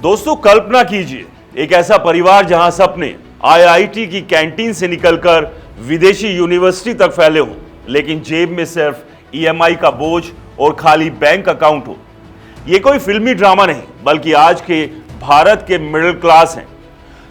दोस्तों कल्पना कीजिए एक ऐसा परिवार जहां सपने आईआईटी की कैंटीन से निकलकर विदेशी यूनिवर्सिटी तक फैले हों, लेकिन जेब में सिर्फ ईएमआई का बोझ और खाली बैंक अकाउंट हो। यह कोई फिल्मी ड्रामा नहीं, बल्कि आज के भारत के मिडिल क्लास हैं।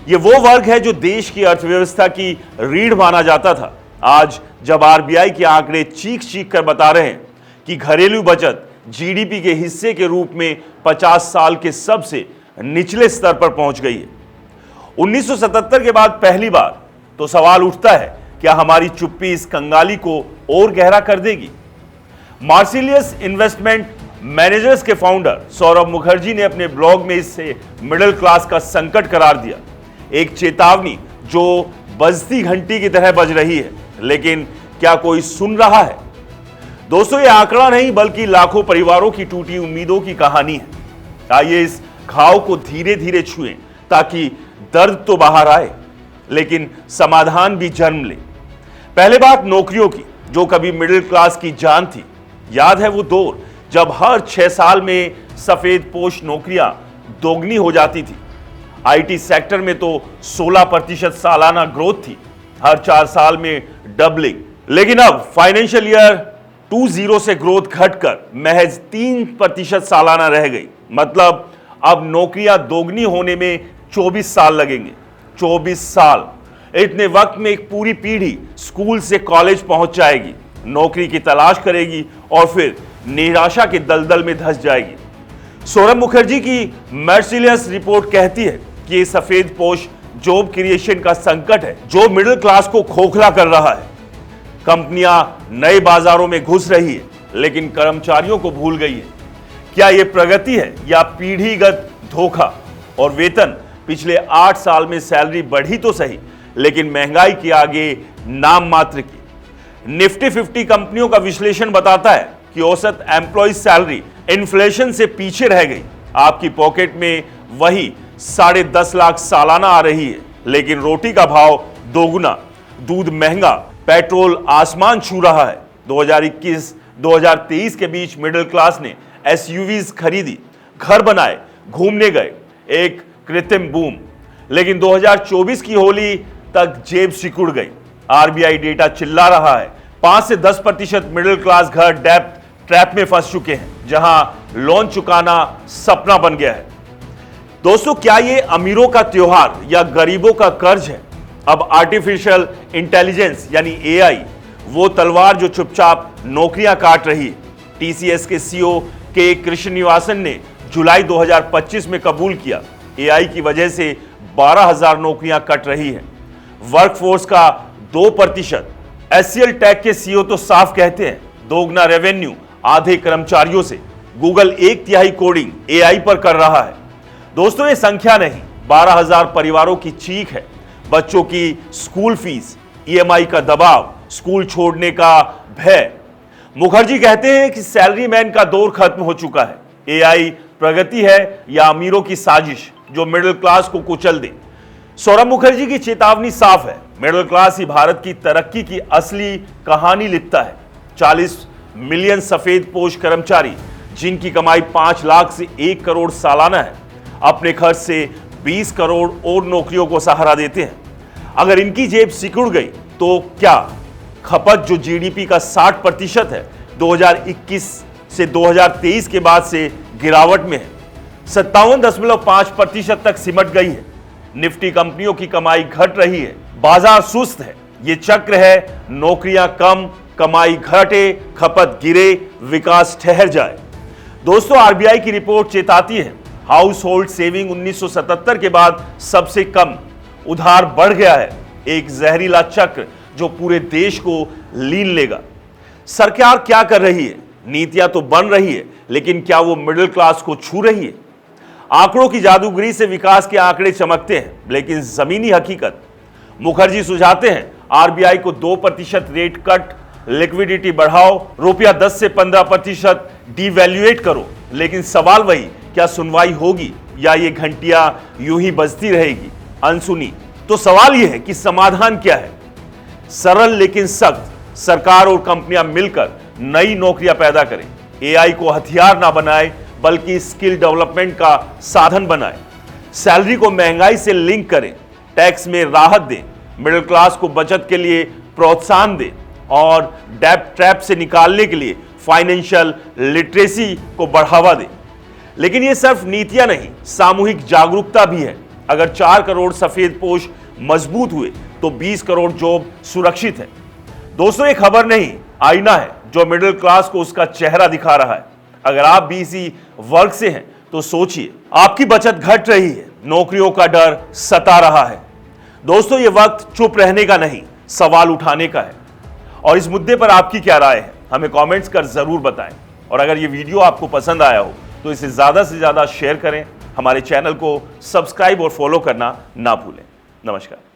ये वो वर्ग है जो देश की अर्थव्यवस्था की रीढ़ माना जाता था। आज जब आरबीआई के आंकड़े चीख चीख कर बता रहे हैं कि घरेलू बचत जीडीपी के हिस्से के रूप में 50 साल के सबसे निचले स्तर पर पहुंच गई है 1977 के बाद पहली बार, तो सवाल उठता है क्या हमारी चुप्पी इस कंगाली को और गहरा कर देगी। मार्सिलियस इन्वेस्टमेंट मैनेजर्स के फाउंडर सौरभ मुखर्जी ने अपने ब्लॉग में इसे मिडिल क्लास का संकट करार दिया, एक चेतावनी जो बजती घंटी की तरह बज रही है। लेकिन क्या कोई सुन रहा है? दोस्तों ये आंकड़ा नहीं बल्कि लाखों परिवारों की टूटी उम्मीदों की कहानी है। आइए इस घाव को धीरे धीरे छुएं ताकि दर्द तो बाहर आए लेकिन समाधान भी जन्म ले। पहले बात नौकरियों की, जो कभी मिडिल क्लास की जान थी। याद है वो दौर जब हर 6 साल में सफेद पोश नौकरियां दोगुनी हो जाती थी। आईटी सेक्टर में तो 16% सालाना ग्रोथ थी, हर 4 साल में डबलिंग। लेकिन अब फाइनेंशियल ईयर 20 से ग्रोथ घटकर महज 3% सालाना रह गई। मतलब अब नौकरियां दोगुनी होने में 24 साल लगेंगे। 24 साल, इतने वक्त में एक पूरी पीढ़ी स्कूल से कॉलेज पहुंच जाएगी, नौकरी की तलाश करेगी और फिर निराशा के दलदल में धंस जाएगी। सौरभ मुखर्जी की मार्सिलियस रिपोर्ट कहती है कि ये सफेद पोश जॉब क्रिएशन का संकट है जो मिडिल क्लास को खोखला कर रहा है। कंपनियां नए बाजारों में घुस रही है लेकिन कर्मचारियों को भूल गई है। क्या यह प्रगति है या पीढ़ीगत धोखा? और वेतन, पिछले 8 साल में सैलरी बढ़ी तो सही लेकिन महंगाई के आगे नाम मात्र की। निफ्टी 50 कंपनियों का विश्लेषण बताता है कि औसत एम्प्लॉय सैलरी इन्फ्लेशन से पीछे रह गई। आपकी पॉकेट में वही 10.5 लाख सालाना आ रही है लेकिन रोटी का भाव दोगुना, दूध महंगा, पेट्रोल आसमान छू रहा है। 2021-2023 के बीच मिडिल क्लास ने एसयूवीज खरीदी, घर बनाए, घूमने गए, एक कृत्रिम बूम। लेकिन 2024 की होली तक जेब सिकुड़ गई। आरबीआई डेटा चिल्ला रहा है 5 से 10% मिडिल क्लास घर डेब्ट ट्रैप में फंस चुके हैं, जहां लोन चुकाना सपना बन गया है। दोस्तों क्या ये अमीरों का त्योहार या गरीबों का कर्ज है? अब आर्टिफिशियल इंटेलिजेंस यानी एआई वो तलवार जो चुपचाप नौकरियां काट रही है। टीसीएस के सीईओ के कृष्णनिवासन ने जुलाई 2025 में कबूल किया, एआई की वजह से 12,000 नौकरियां कट रही हैं। वर्कफोर्स का 2%। एचसीएल टेक के सीईओ तो साफ कहते हैं दोगुना रेवेन्यू आधे कर्मचारियों से। गूगल 1/3 कोडिंग एआई पर कर रहा है। दोस्तों ये संख्या नहीं, 12,000 परिवारों की चीख है। बच्चों की स्कूल फीस, ईएमआई का दबाव, स्कूल छोड़ने का भय। मुखर्जी कहते हैं कि सैलरी मैन का दौर खत्म हो चुका है। एआई प्रगति है या अमीरों की साजिश जो मिडिल क्लास को कुचल दे? सौरभ मुखर्जी की चेतावनी साफ है, मिडिल क्लास ही भारत की तरक्की की असली कहानी लिखता है। 40 मिलियन सफेद पोश कर्मचारी जिनकी कमाई 5 लाख से 1 करोड़ सालाना है, अपने खर्च से 20 करोड़ और नौकरियों को सहारा देते हैं। अगर इनकी जेब सिकुड़ गई तो क्या खपत जो जीडीपी का 60% है 2021 से 2023 के बाद से गिरावट में है, 57.5% तक सिमट गई है। निफ्टी कंपनियों की कमाई घट रही है, बाजार सुस्त है। यह चक्र है, नौकरियां कम, कमाई घटे, खपत गिरे, विकास ठहर जाए। दोस्तों आरबीआई की रिपोर्ट चेताती है हाउस होल्ड सेविंग 1977 के बाद सबसे कम, उधार बढ़ गया है, एक जहरीला चक्र जो पूरे देश को लीन लेगा। सरकार क्या कर रही है? नीतियां तो बन रही है लेकिन क्या वो मिडिल क्लास को छू रही है? आंकड़ों की जादूगरी से विकास के आंकड़े चमकते हैं लेकिन जमीनी हकीकत। मुखर्जी सुझाते हैं आरबीआई को 2% रेट कट, लिक्विडिटी बढ़ाओ, रुपया 10 से 15% डिवैल्यूएट करो। लेकिन सवाल वही, क्या सुनवाई होगी या ये घंटियां यूं ही बजती रहेगी अनसुनी? तो सवाल यह है कि समाधान क्या है? सरल लेकिन सख्त, सरकार और कंपनियां मिलकर नई नौकरियां पैदा करें। एआई को हथियार ना बनाए बल्कि स्किल डेवलपमेंट का साधन बनाए। सैलरी को महंगाई से लिंक करें, टैक्स में राहत दें, मिडिल क्लास को बचत के लिए प्रोत्साहन दें और डेब्ट ट्रैप से निकालने के लिए फाइनेंशियल लिटरेसी को बढ़ावा दें। लेकिन यह सिर्फ नीतियां नहीं, सामूहिक जागरूकता भी है। अगर 4 करोड़ सफेद पोश मजबूत हुए तो 20 करोड़ जॉब सुरक्षित है। दोस्तों, ये खबर नहीं, आईना है जो मिडिल क्लास को उसका चेहरा दिखा रहा है। अगर आप भी इसी वर्ग से हैं तो सोचिए, आपकी बचत घट रही है, नौकरियों का डर सता रहा है। दोस्तों, ये वक्त चुप रहने का नहीं, सवाल उठाने का है। और इस मुद्दे पर आपकी क्या राय है, हमें कमेंट्स कर जरूर बताएं। और अगर ये वीडियो आपको पसंद आया हो तो इसे ज्यादा से ज्यादा शेयर करें। हमारे चैनल को सब्सक्राइब और फॉलो करना ना भूलें। नमस्कार।